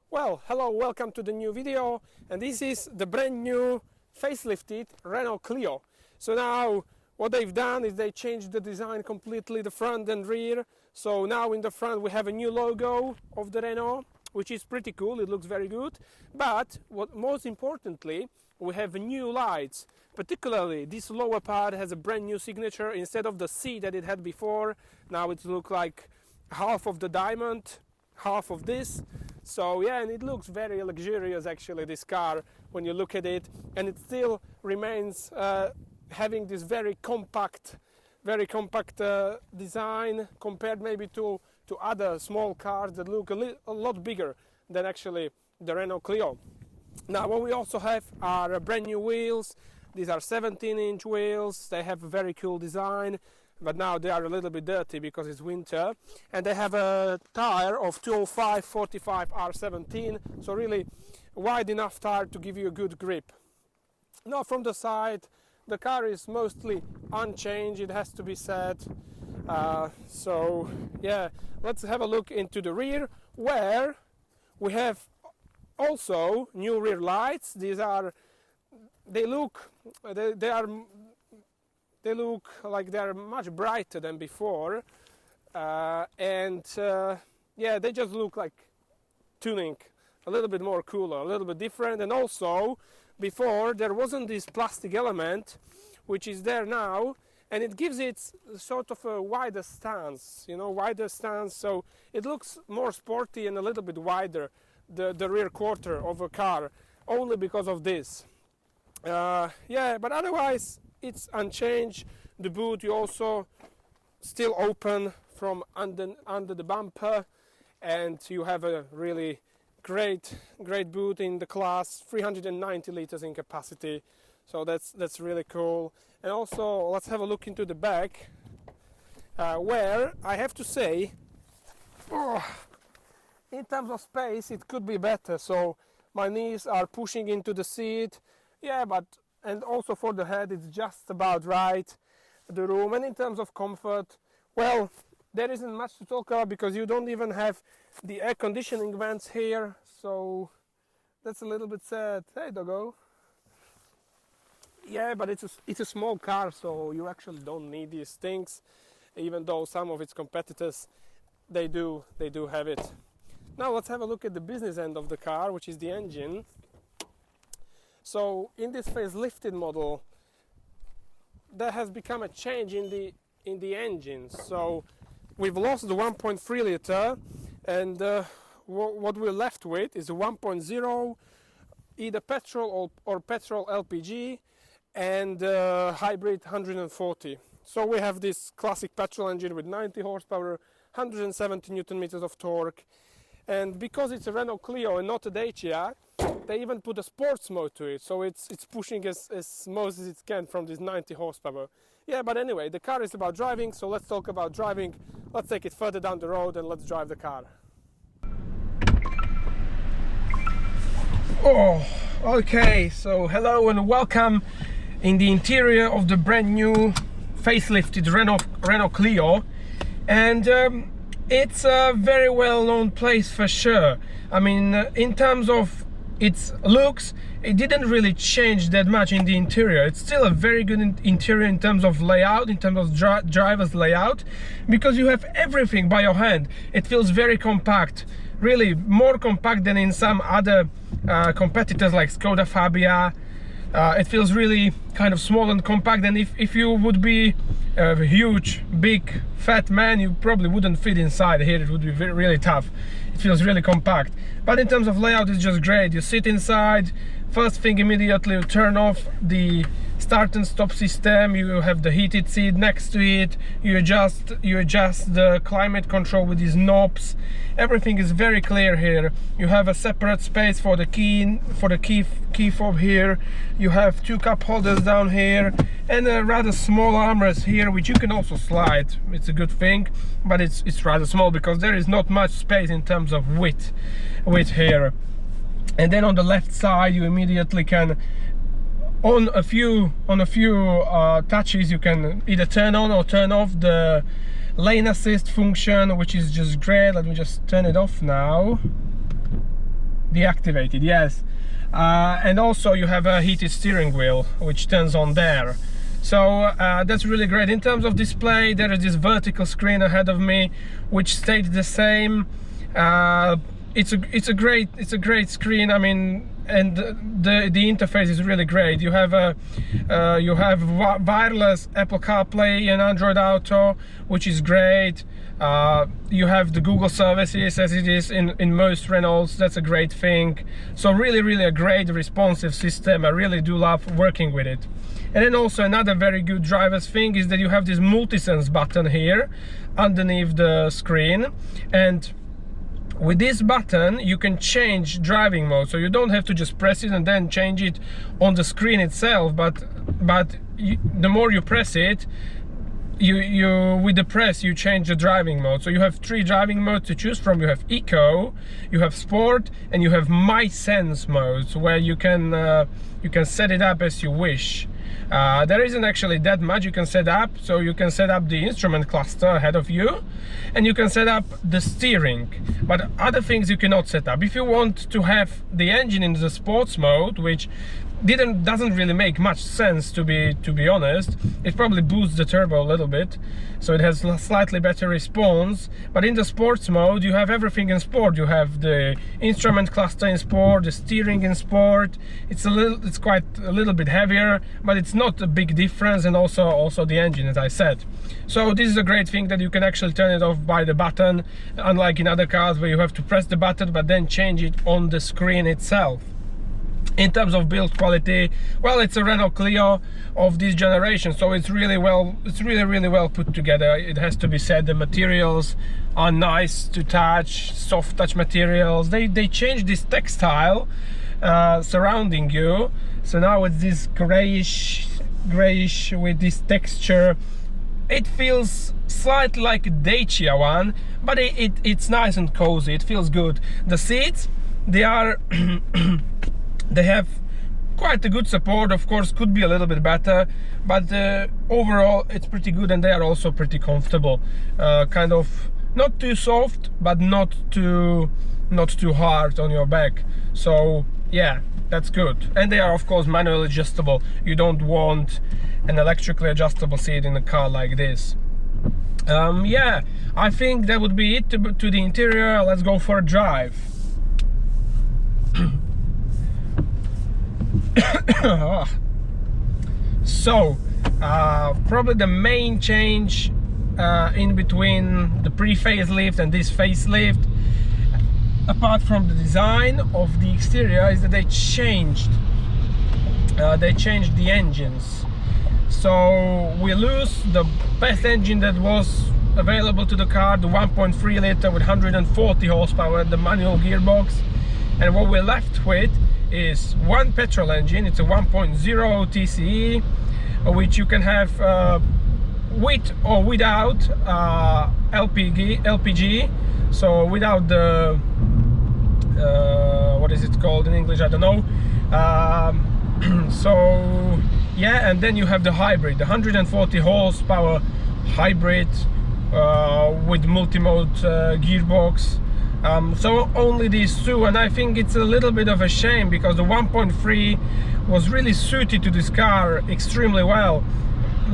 Well, hello, welcome to the new video, and this is the brand new facelifted Renault Clio. So now what they've done is they changed the design completely, the front and rear. So now in the front we have a new logo of the Renault, which is pretty cool, it looks very good. But what most importantly, we have new lights. Particularly this lower part has a brand new signature. Instead of the C that it had before, now it looks like half of the diamond, half of this. So yeah, and it looks very luxurious actually, this car, when you look at it, and it still remains having this very compact design compared maybe to other small cars that look a lot bigger than actually the Renault Clio. Now what we also have are brand new wheels. These are 17-inch wheels. They have a very cool design, but now they are a little bit dirty because it's winter. And they have a tire of 205/45 R17, so really wide enough tire to give you a good grip. Now from the side, the car is mostly unchanged, it has to be said. So yeah, let's have a look into the rear, where we have also new rear lights. They look like they are much brighter than before, yeah, they just look like tuning, a little bit more cooler, a little bit different. And also before there wasn't this plastic element, which is there now, and it gives it sort of a wider stance, so it looks more sporty and a little bit wider, the rear quarter of a car, only because of this. Yeah, but otherwise it's unchanged. The boot you also still open from under the bumper, and you have a really great boot in the class, 390 liters in capacity, so that's really cool. And also let's have a look into the back, where I have to say, in terms of space it could be better. So my knees are pushing into the seat, yeah, and also for the head it's just about right, the room. And in terms of comfort, well, there isn't much to talk about because you don't even have the air conditioning vents here, so that's a little bit sad. Hey doggo. Yeah, but it's a small car, so you actually don't need these things, even though some of its competitors they do have it. Now let's have a look at the business end of the car, which is the engine. So in this facelifted model, there has become a change in the engine. So we've lost the 1.3 liter, and what we're left with is a 1.0, either petrol or petrol LPG, and hybrid 140. So we have this classic petrol engine with 90 horsepower, 170 newton meters of torque, and because it's a Renault Clio and not a Dacia, they even put a sports mode to it, so it's pushing as most as it can from this 90 horsepower. Yeah, but anyway, the car is about driving, so let's talk about driving. Let's take it further down the road and let's drive the car. Oh, okay, so hello and welcome in the interior of the brand new facelifted Renault Clio. And it's a very well-known place for sure. I mean, in terms of its looks, it didn't really change that much in the interior. It's still a very good interior in terms of layout, in terms of driver's layout, because you have everything by your hand. It feels very compact, really more compact than in some other competitors like Skoda Fabia. It feels really kind of small and compact, and if you would be a huge, big, fat man, you probably wouldn't fit inside here. It would be really tough. It feels really compact, but in terms of layout it's just great. You sit inside, first thing immediately you turn off the start and stop system, you have the heated seat next to it, you adjust the climate control with these knobs. Everything is very clear here. You have a separate space for the key fob here. You have two cup holders down here and a rather small armrest here, which you can also slide. It's a good thing, but it's rather small because there is not much space in terms of width here. And then on the left side you immediately can, on a few touches, you can either turn on or turn off the lane assist function, which is just great. Let me just turn it off now. deactivated, yes. And also you have a heated steering wheel which turns on there. So that's really great. In terms of display, there is this vertical screen ahead of me which stayed the same. It's a great screen. I mean, and the interface is really great. You have wireless Apple CarPlay and Android Auto, which is great. You have the Google services as it is in most Renaults. That's a great thing. So really a great responsive system. I really do love working with it. And then also another very good driver's thing is that you have this multi-sense button here underneath the screen, and with this button you can change driving mode. So you don't have to just press it and then change it on the screen itself, but the more you press it, with the press you change the driving mode. So you have 3 driving modes to choose from. You have Eco, you have Sport, and you have My Sense modes, where you can set it up as you wish. There isn't actually that much you can set up. So you can set up the instrument cluster ahead of you, and you can set up the steering, but other things you cannot set up. If you want to have the engine in the sports mode, which doesn't really make much sense, to be honest, it probably boosts the turbo a little bit, so it has slightly better response. But in the sports mode you have everything in sport. You have the instrument cluster in sport, the steering in sport. It's quite a little bit heavier, but it's not a big difference, and also the engine, as I said. So this is a great thing that you can actually turn it off by the button, unlike in other cars where you have to press the button but then change it on the screen itself. In terms of build quality, well, it's a Renault Clio of this generation, so it's really well put together. It has to be said. The materials are nice to touch, soft touch materials. They changed this textile surrounding you, so now it's this grayish with this texture. It feels slightly like a Dacia one, but it's nice and cozy. It feels good. The seats, they are they have quite a good support. Of course, could be a little bit better, but overall it's pretty good, and they are also pretty comfortable. Kind of not too soft, but not too hard on your back. So yeah, that's good. And they are of course manually adjustable. You don't want an electrically adjustable seat in a car like this. Yeah, I think that would be it to the interior. Let's go for a drive. So probably the main change in between the pre-facelift and this facelift, apart from the design of the exterior, is that they changed the engines. So we lose the best engine that was available to the car, the 1.3 liter with 140 horsepower, the manual gearbox, and what we're left with is one petrol engine. It's a 1.0 TCE, which you can have with or without LPG, so without the what is it called in English, I don't know. So yeah, and then you have the hybrid, the 140 horsepower hybrid with multi-mode gearbox. So only these two, and I think it's a little bit of a shame, because the 1.3 was really suited to this car extremely well,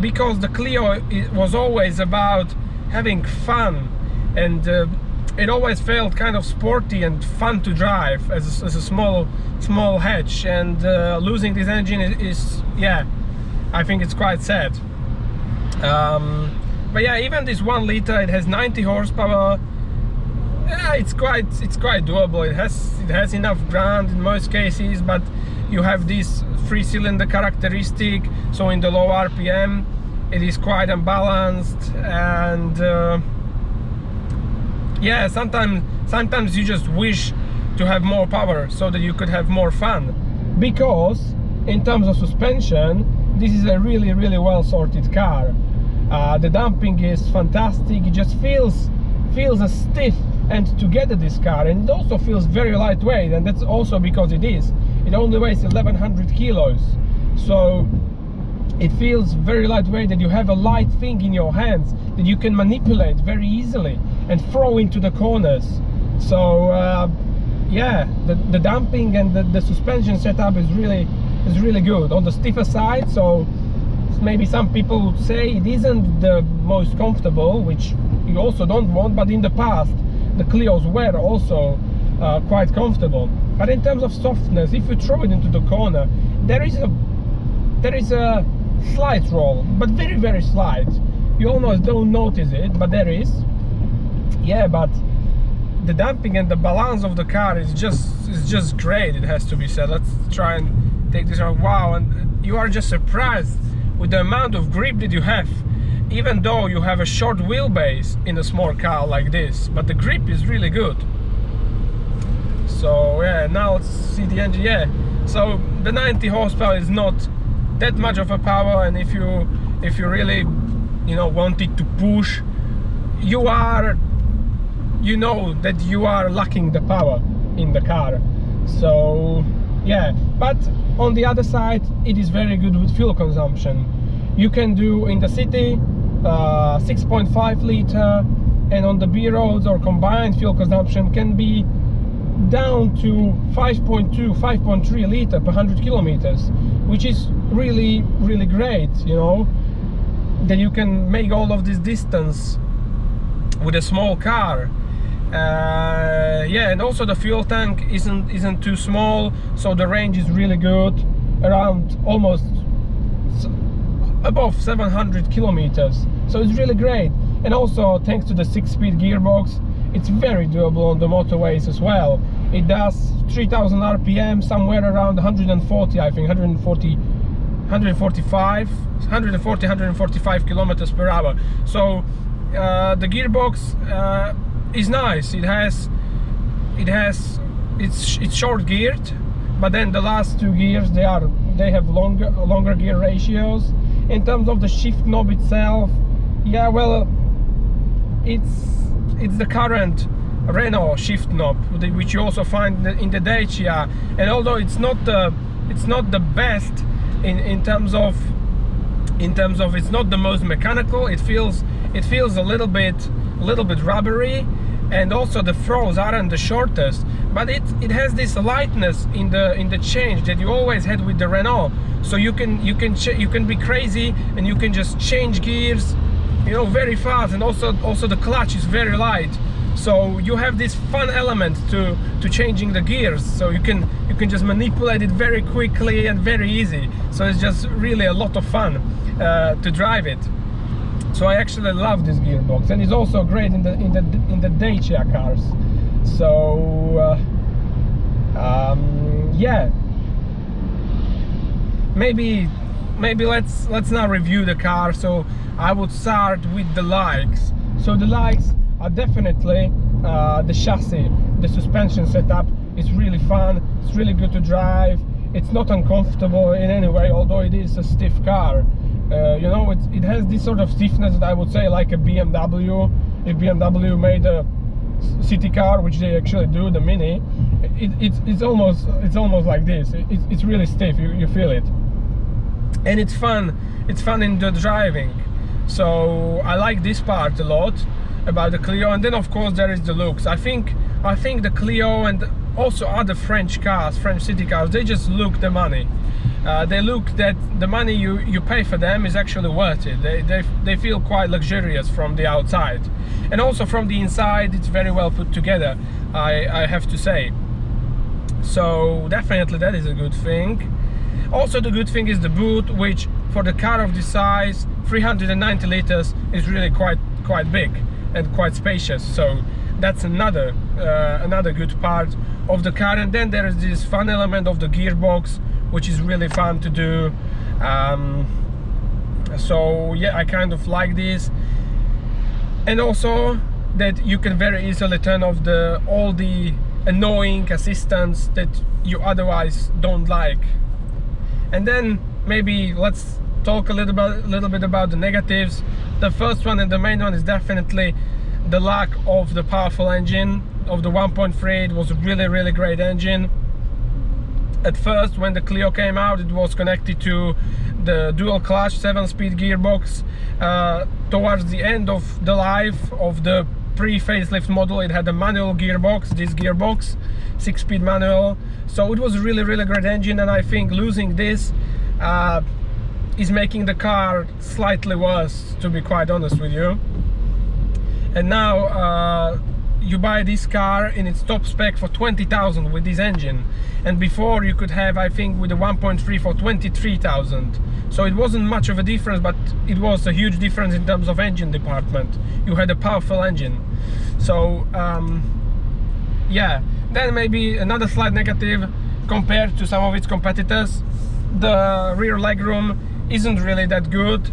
because the Clio was always about having fun, and it always felt kind of sporty and fun to drive as a small hatch, and losing this engine is yeah, I think it's quite sad. But yeah, even this 1 liter, it has 90 horsepower. Yeah, it's quite doable. It has enough ground in most cases, but you have this 3-cylinder characteristic, so in the low RPM it is quite unbalanced, and yeah, sometimes you just wish to have more power so that you could have more fun, because in terms of suspension this is a really well sorted car. The damping is fantastic. It just feels as stiff and together, this car, and it also feels very lightweight, and that's also because it only weighs 1100 kilos, so it feels very lightweight, that you have a light thing in your hands that you can manipulate very easily and throw into the corners. So yeah, the damping and the suspension setup is really good on the stiffer side. So maybe some people would say it isn't the most comfortable, which you also don't want, but in the past the Clios were also quite comfortable. But in terms of softness, if you throw it into the corner, there is a slight roll, but very slight. You almost don't notice it, but there is. Yeah, but the damping and the balance of the car is just great, it has to be said. Let's try and take this out. Wow, and you are just surprised with the amount of grip that you have, even though you have a short wheelbase in a small car like this, but the grip is really good. So yeah, now let's see the engine. Yeah, so the 90 horsepower is not that much of a power, and if you really, you know, wanted to push, you know that you are lacking the power in the car. So yeah, but on the other side, it is very good with fuel consumption. You can do in the city 6.5 liter, and on the B roads or combined fuel consumption can be down to 5.2, 5.3 liter per 100 kilometers, which is really great, you know, that you can make all of this distance with a small car. Yeah, and also the fuel tank isn't too small, so the range is really good, around almost above 700 kilometers, so it's really great. And also thanks to the 6-speed gearbox, it's very doable on the motorways as well. It does 3000 RPM, somewhere around 140, I think 145 kilometers per hour. So the gearbox is nice. It's short geared, but then the last two gears they have longer gear ratios. In terms of the shift knob itself, yeah, well, it's the current Renault shift knob, which you also find in the Dacia. And although it's not the best in terms of it's not the most mechanical, it feels a little bit rubbery, and also the throws aren't the shortest, but it has this lightness in the change that you always had with the Renault. So you can be crazy and you can just change gears, you know, very fast, and also the clutch is very light. So you have this fun element to changing the gears, so you can just manipulate it very quickly and very easy. So it's just really a lot of fun to drive it. So I actually love this gearbox, and it's also great in the Dacia cars. So yeah, maybe let's now review the car. So I would start with the likes. So the likes are definitely the chassis, the suspension setup is really fun. It's really good to drive. It's not uncomfortable in any way, although it is a stiff car. You know, it has this sort of stiffness that I would say like a BMW. If BMW made a city car, which they actually do, the Mini, it's almost like this. It's really stiff. You feel it, and it's fun. It's fun in the driving. So I like this part a lot about the Clio. And then of course there is the looks. I think the Clio and also other French city cars, they just look the money. They look that the money you pay for them is actually worth it. They feel quite luxurious from the outside, and also from the inside it's very well put together, I have to say. So definitely that is a good thing. Also the good thing is the boot, which for the car of this size, 390 liters, is really quite big and quite spacious. So that's another good part of the car. And then there is this fun element of the gearbox, which is really fun to do. So yeah, I kind of like this. And also that you can very easily turn off all the annoying assistants that you otherwise don't like. And then maybe let's talk a little bit about the negatives. The first one and the main one is definitely the lack of the powerful engine of the 1.3. It was a really great engine. At first, when the Clio came out, it was connected to the dual clutch 7-speed gearbox. Towards the end of the life of the pre-facelift model. It had a manual gearbox, this gearbox, 6-speed manual, so it was really great engine, and I think losing this is making the car slightly worse, to be quite honest with you. And now you buy this car in its top spec for 20,000 with this engine, and before you could have, I think, with the 1.3 for 23,000. So it wasn't much of a difference, but it was a huge difference in terms of engine department. You had a powerful engine. So yeah, then maybe another slight negative compared to some of its competitors, the rear legroom isn't really that good,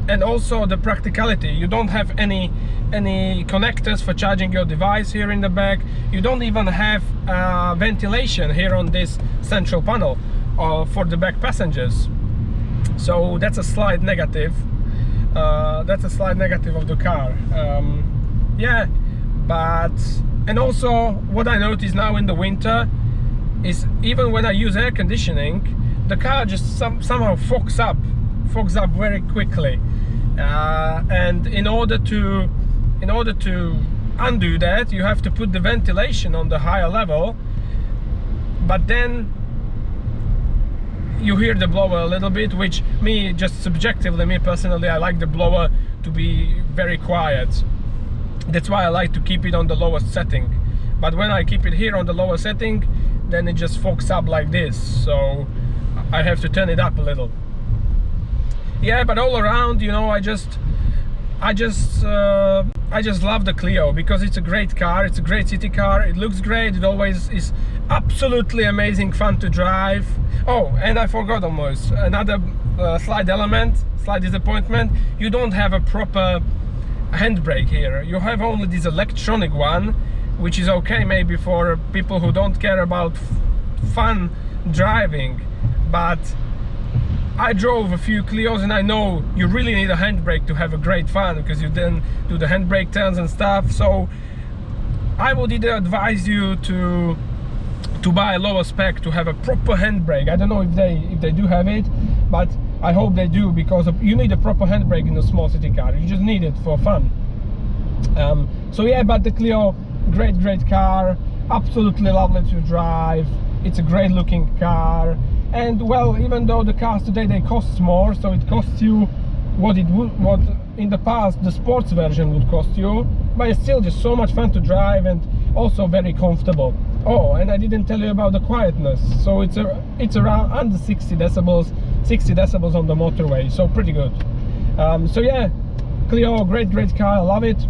and also the practicality. You don't have any connectors for charging your device here in the back. You don't even have ventilation here on this central panel for the back passengers. So that's a slight negative. That's a slight negative of the car. Yeah, but and also what I notice now in the winter is even when I use air conditioning, the car just somehow fogs up very quickly. And in order to undo that, you have to put the ventilation on the higher level, but then you hear the blower a little bit, which me, just subjectively, me personally, I like the blower to be very quiet. That's why I like to keep it on the lowest setting. But when I keep it here on the lower setting, then it just fogs up like this, so I have to turn it up a little. Yeah, but all around, you know, I just love the Clio because it's a great car. It's a great city car. It looks great. It always is absolutely amazing fun to drive. Oh, and I forgot almost another slight disappointment. You don't have a proper handbrake here. You have only this electronic one, which is okay maybe for people who don't care about fun driving, but I drove a few Clios and I know you really need a handbrake to have a great fun, because you then do the handbrake turns and stuff. So I would either advise you to buy a lower spec to have a proper handbrake. I don't know if they do have it, but I hope they do, because you need a proper handbrake in a small city car. You just need it for fun. So yeah, but the Clio, great car, absolutely lovely to drive. It's a great looking car. And well, even though the cars today, they cost more, so it costs you what in the past the sports version would cost you, but it's still just so much fun to drive and also very comfortable. Oh, and I didn't tell you about the quietness. So it's around under 60 decibels on the motorway, so pretty good. So yeah, Clio, great car, I love it.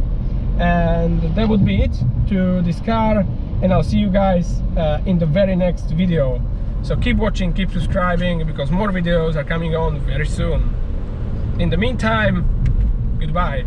And that would be it to this car, and I'll see you guys in the very next video. So keep watching, keep subscribing, because more videos are coming on very soon. In the meantime, goodbye.